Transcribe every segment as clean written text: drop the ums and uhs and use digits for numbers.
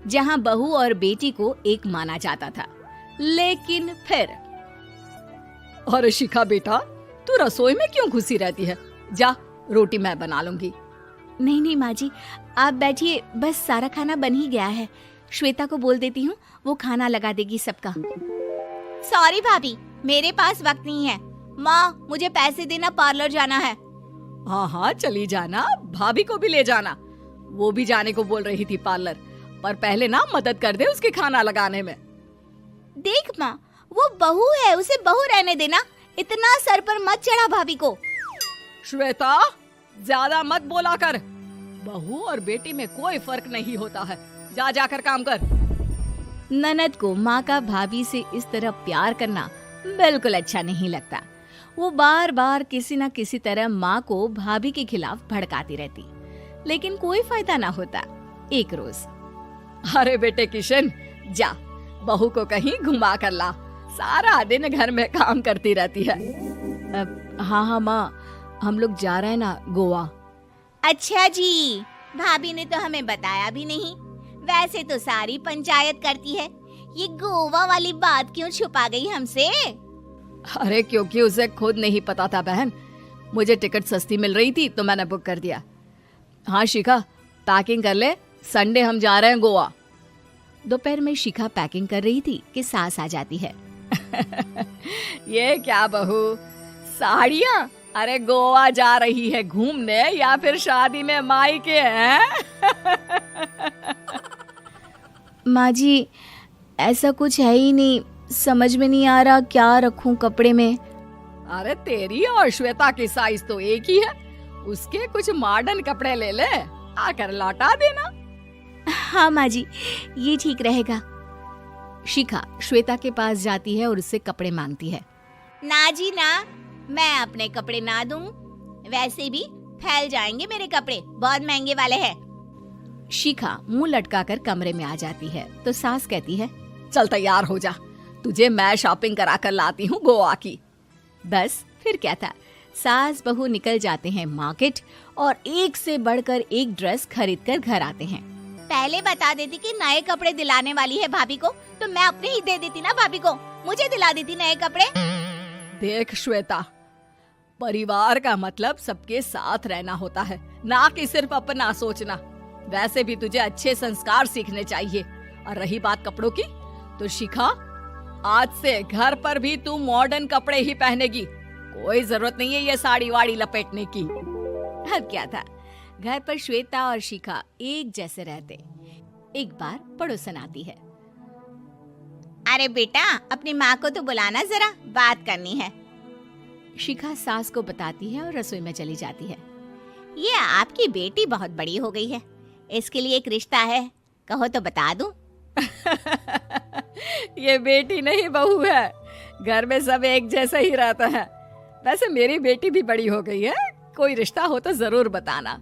जहाँ बहू और बेटी को एक माना जाता था। लेकिन फिर अरे शिखा बेटा, तू रसोई में क्यों घुसी रहती है? जा, रोटी मैं बना लूंगी। नहीं नहीं माँ जी, आप बैठिए, बस सारा खाना बन ही गया है। श्वेता को बोल देती हूँ, वो खाना लगा देगी सबका। सॉरी भाभी, मेरे पास वक्त नहीं है। माँ, मुझे पैसे देना, पार्लर जाना है। हाँ हाँ चली जाना, भाभी को भी ले जाना। वो भी जाने को बोल रही थी पार्लर, पर पहले ना मदद कर दे उसके खाना लगाने में। देख माँ, वो बहू है, उसे बहू रहने देना। इतना सर पर मत चढ़ा भाभी को। श्वेता, ज्यादा मत बोला कर। बहू और बेटी में कोई फर्क नहीं होता है। जा जाकर काम कर। ननद को माँ का भाभी से इस तरह प्यार करना बिल्कुल अच्छा नहीं लगता। वो बार बार किसी न किसी तरह माँ को भाभी के खिलाफ भड़काती रहती, लेकिन कोई फायदा ना होता। एक रोज, अरे बेटे किशन, जा बहू को कहीं घुमा कर ला। सारा दिन घर में काम करती रहती है। हाँ हाँ माँ, हम लोग जा रहे हैं ना गोवा। अच्छा जी, भाभी ने तो हमें बताया भी नहीं। वैसे तो सारी पंचायत करती है, ये गोवा वाली बात क्यों छुपा गई हमसे? अरे क्योंकि उसे खुद नहीं पता था बहन। मुझे टिकट सस्ती मिल रही थी तो मैंने बुक कर दिया। हाँ शिखा, पैकिंग कर ले, संडे हम जा रहे हैं गोवा। दोपहर में शिखा पैकिंग कर रही थी कि सास आ जाती है। ये क्या बहू, साड़ियाँ? अरे गोवा जा रही है घूमने या फिर शादी में मायके हैं? माँ जी, ऐसा कुछ है ही नहीं, समझ में नहीं आ रहा क्या रखूं कपड़े में। अरे तेरी और श्वेता की साइज तो एक ही है। उसके कुछ मॉडर्न कपड़े ले ले, आकर लौटा देना। हाँ माँ जी, ये ठीक रहेगा। शिखा श्वेता के पास जाती है और उससे कपड़े मांगती है। ना जी ना, मैं अपने कपड़े ना दूं। वैसे भी फैल जाएंगे मेरे कपड़े, बहुत महंगे वाले हैं। शिखा मुंह लटकाकर कमरे में आ जाती है तो सास कहती है, चल तैयार हो जा, तुझे मैं शॉपिंग करा कर लाती हूँ गोवा की। बस फिर क्या था, सास बहू निकल जाते हैं मार्केट और एक से बढ़कर एक ड्रेस खरीद कर घर आते हैं। पहले बता देती कि नए कपड़े दिलाने वाली है भाभी को, तो मैं अपने ही दे देती ना भाभी को, मुझे दिला देती नए कपड़े। देख श्वेता, परिवार का मतलब सबके साथ रहना होता है, ना कि सिर्फ अपना सोचना। वैसे भी तुझे अच्छे संस्कार सीखने चाहिए। और रही बात कपड़ों की, तो शिखा, आज से घर पर भी तू मॉडर्न कपड़े ही पहनेगी। कोई जरूरत नहीं है ये साड़ी वाड़ी लपेटने की। अब क्या था, घर पर श्वेता और शिखा एक जैसे रहते। एक बार पड़ोसन आती है। अरे बेटा, अपनी माँ को तो बुलाना, जरा बात करनी है। शिखा सास को बताती है और रसोई में चली जाती है। ये आपकी बेटी बहुत बड़ी हो गई है, इसके लिए एक रिश्ता है, कहो तो बता दूं। ये बेटी नहीं बहू है, घर में सब एक जैसा ही रहता है। वैसे मेरी बेटी भी बड़ी हो गई है, कोई रिश्ता हो तो जरूर बताना।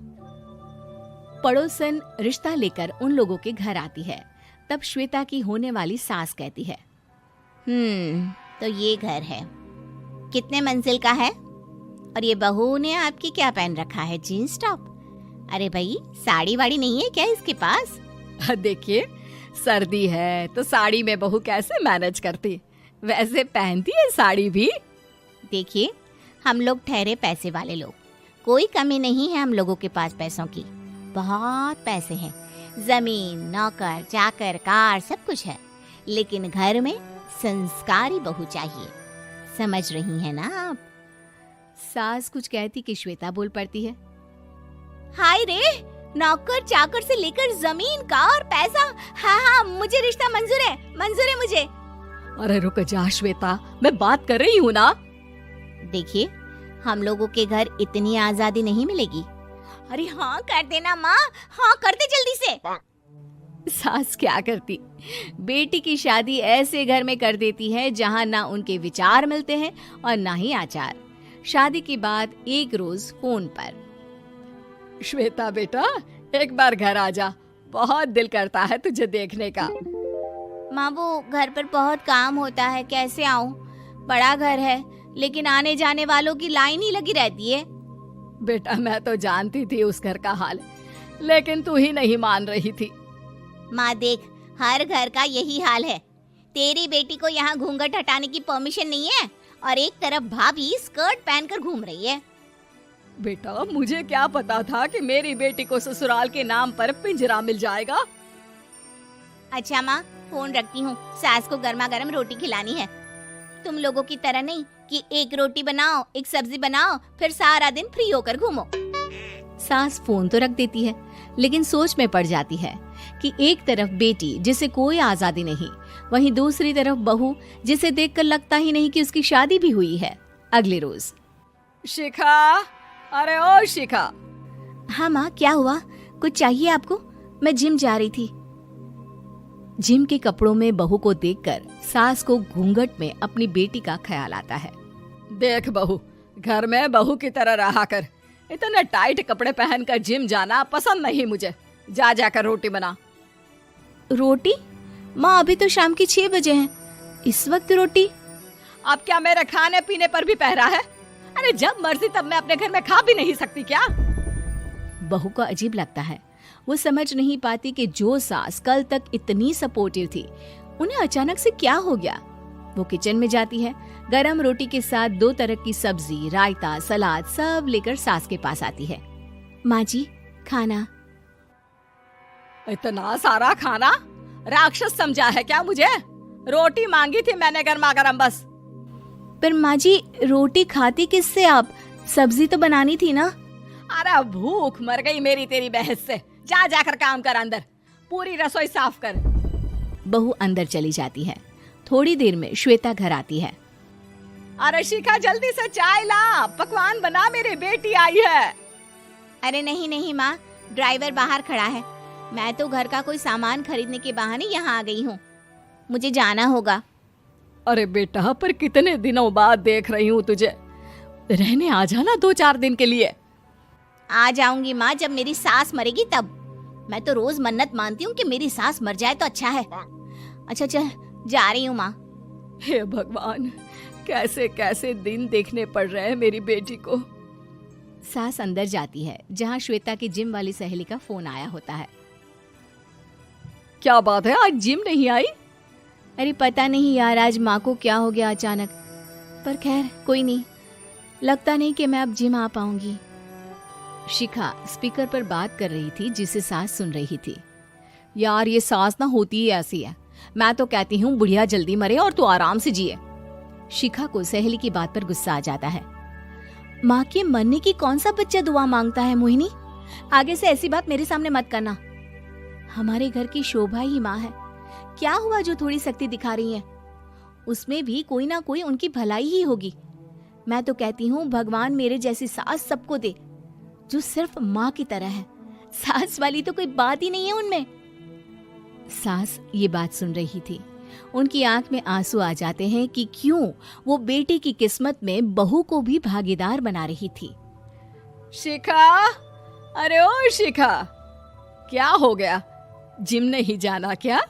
पड़ोसन रिश्ता लेकर उन लोगों के घर आती है। तब श्वेता की होने वाली सास कहती है, तो ये घर है, कितने मंजिल का है? और ये बहू ने आपकी क्या पहन रखा है, जीन्स टॉप? अरे भाई, साड़ी वाड़ी नहीं है क्या इसके पास? देखिए, सर्दी है तो साड़ी में बहू कैसे मैनेज करती, वैसे पहनती है साड़ी भी। देखिए, हम लोग ठहरे पैसे वाले लोग, कोई कमी नहीं है हम लोगों के पास पैसों की। बहुत पैसे हैं, जमीन, नौकर चाकर, कार, सब कुछ है। लेकिन घर में संस्कारी बहू चाहिए, समझ रही हैं ना आप? सास कुछ कहती कि श्वेता बोल पड़ती है, हाय रे, नौकर चाकर से लेकर जमीन, कार, पैसा। हाँ हाँ, मुझे रिश्ता मंजूर है, मंजूर है मुझे। अरे रुक जा श्वेता, मैं बात कर रही हूँ ना। देखिए, हम लोगों के घर इतनी आजादी नहीं मिलेगी। अरे हाँ कर देना माँ, हाँ कर दे जल्दी से। सास क्या करती, बेटी की शादी ऐसे घर में कर देती है जहाँ ना उनके विचार मिलते हैं और ना ही आचार। शादी के बाद एक रोज फोन पर, श्वेता बेटा, एक बार घर आ जा, बहुत दिल करता है तुझे देखने का। माँ, वो घर पर बहुत काम होता है, कैसे आऊँ? बड़ा घर है, लेकिन आने जाने वालों की लाइन ही लगी रहती है। बेटा, मैं तो जानती थी उस घर का हाल, लेकिन तू ही नहीं मान रही थी। माँ देख, हर घर का यही हाल है। तेरी बेटी को यहाँ घूंघट हटाने की परमिशन नहीं है और एक तरफ भाभी स्कर्ट पहनकर घूम रही है। बेटा मुझे क्या पता था कि मेरी बेटी को ससुराल के नाम पर पिंजरा मिल जाएगा। अच्छा माँ, फोन रखती हूँ, सास को गर्मा गर्म रोटी खिलानी है। तुम लोगों की तरह नहीं कि एक रोटी बनाओ, एक सब्जी बनाओ, फिर सारा दिन फ्री होकर घूमो। सास फोन तो रख देती है, लेकिन सोच में पड़ जाती है कि एक तरफ बेटी जिसे कोई आजादी नहीं, वहीं दूसरी तरफ बहू जिसे देखकर लगता ही नहीं कि उसकी शादी भी हुई है। अगले रोज। शिखा, अरे ओ शिखा। हाँ माँ, क्या हुआ? कुछ चाहिए आपको? मैं जिम जा रही थी। जिम के कपड़ों में बहू को देखकर सास को घूंघट में अपनी बेटी का ख्याल आता है। देख बहू, घर में बहू की तरह रहा कर। इतने टाइट कपड़े पहनकर जिम जाना पसंद नहीं मुझे। जा जाकर रोटी बना। रोटी? माँ अभी तो शाम की 6 बजे हैं, इस वक्त रोटी? अब क्या मेरे खाने पीने पर भी पहरा है? अरे जब मर्जी तब मैं अपने घर में खा भी नहीं सकती क्या? बहू को अजीब लगता है। वो समझ नहीं पाती कि जो सास कल तक इतनी सपोर्टिव थी, उन्हें अचानक से क्या हो गया। वो किचन में जाती है, गरम रोटी के साथ 2 तरह की सब्जी, रायता, सलाद सब लेकर सास के पास आती है। माँ जी, खाना। इतना सारा खाना? राक्षस समझा है क्या मुझे? रोटी मांगी थी मैंने गर्मा गर्म बस। पर माँ जी, रोटी खाती किससे आप? सब्जी तो बनानी थी ना। अरे भूख मर गई मेरी तेरी बहस से। जा जाकर काम कर, अंदर पूरी रसोई साफ कर। बहू अंदर चली जाती है। थोड़ी देर में श्वेता घर आती है। अरे शिखा, जल्दी से चाय ला, पकवान बना, मेरी बेटी आई है। अरे नहीं नहीं माँ, ड्राइवर बाहर खड़ा है। मैं तो घर का कोई सामान खरीदने के बहाने यहाँ आ गई हूँ, मुझे जाना होगा। अरे बेटा, पर कितने दिनों बाद देख रही हूँ तुझे, रहने आ जाना 2-4 दिन के लिए। आ जाऊंगी माँ, जब मेरी सास मरेगी तब। मैं तो रोज मन्नत मानती हूँ कि मेरी सास मर जाए तो अच्छा है। अच्छा चल, जा रही हूँ माँ। हे भगवान, कैसे कैसे दिन देखने पड़ रहे हैं मेरी बेटी को। सास अंदर जाती है, जहाँ श्वेता की जिम वाली सहेली का फोन आया होता है। क्या बात है, आज जिम नहीं आई? अरे पता नहीं यार, आज माँ को क्या हो गया अचानक। पर खैर कोई नहीं, लगता नहीं कि मैं अब जिम आ पाऊंगी। शिखा स्पीकर पर बात कर रही थी, जिसे सास सुन रही थी। यार ये सास ना होती ही ऐसी है। मैं तो कहती हूँ बुढ़िया जल्दी मरे और तू आराम से जिए। शिखा को सहेली की बात पर गुस्सा आ जाता है। माँ के मरने की कौन सा बच्चा दुआ मांगता है मोहिनी? आगे से ऐसी बात मेरे सामने मत करना। हमारे घर की शोभा ही माँ है। क्या हुआ जो थोड़ी सख्ती दिखा रही है? उसमें भी कोई ना कोई उनकी भलाई ही होगी। मैं तो कहती हूँ भगवान मेरे जैसी सास सबको दे, जो सिर्फ माँ की तरह है। सास वाली तो कोई बात ही नहीं है उनमें। सास ये बात सुन रही थी। उनकी आंख में आंसू आ जाते हैं कि क्यों वो बेटी की किस्मत में बहू को भी भागीदार बना रही थी। शिखा, अरे ओ शिखा, क्या हो गया? जिम नहीं जाना क्या?